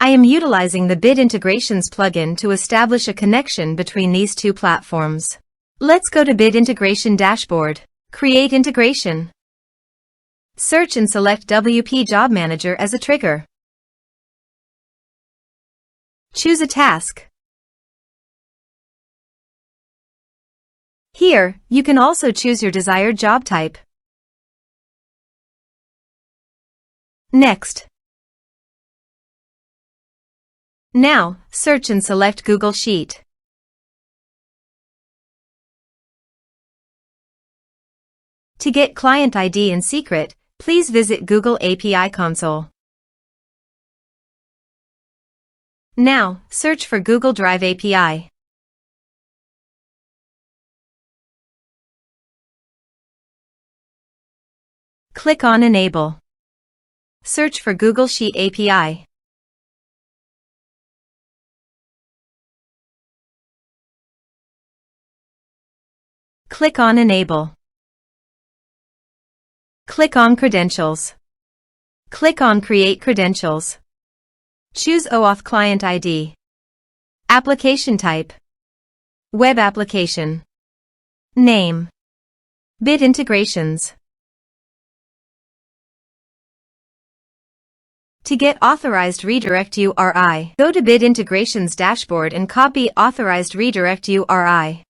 I am utilizing the Bit Integrations plugin to establish a connection between these two platforms. Let's go to Bit Integration Dashboard. Create integration. Search and select WP Job Manager as a trigger. Choose a task. Here, you can also choose your desired job type. Next. Now, search and select Google Sheet. To get client ID and secret, please visit Google API Console. Now, search for Google Drive API. Click on Enable. Search for Google Sheet API. Click on Enable. Click on Credentials. Click on Create Credentials. Choose OAuth Client ID. Application type. Web application. Name. Bit Integrations. To get authorized redirect URI, go to Bit Integrations Dashboard and copy authorized redirect URI.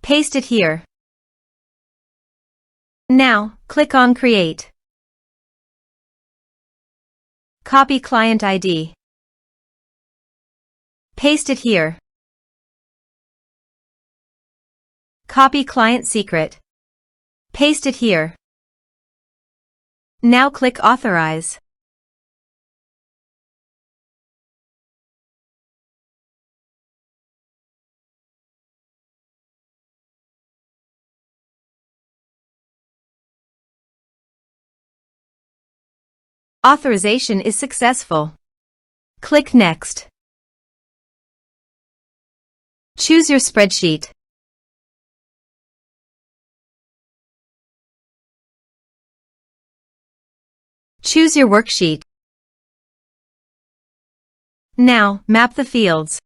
Paste it here. Now, click on Create. Copy client ID. Paste it here. Copy client secret. Paste it here. Now click Authorize. Authorization is successful. Click Next. Choose your spreadsheet. Choose your worksheet. Now, map the fields.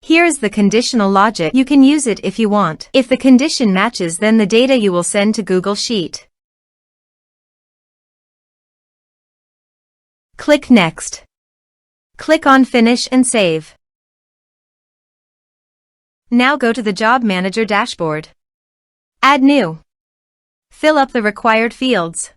Here is the conditional logic. You can use it if you want. If the condition matches, then the data you will send to Google Sheet. Click Next. Click on Finish and Save. Now go to the Job Manager dashboard. Add new. Fill up the required fields.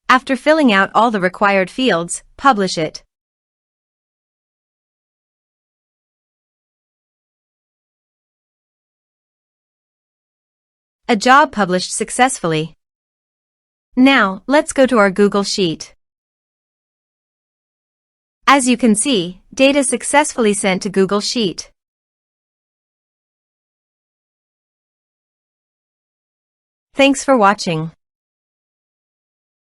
After filling out all the required fields, publish it. A job published successfully. Now, let's go to our Google Sheet. As you can see, data successfully sent to Google Sheet. Thanks for watching.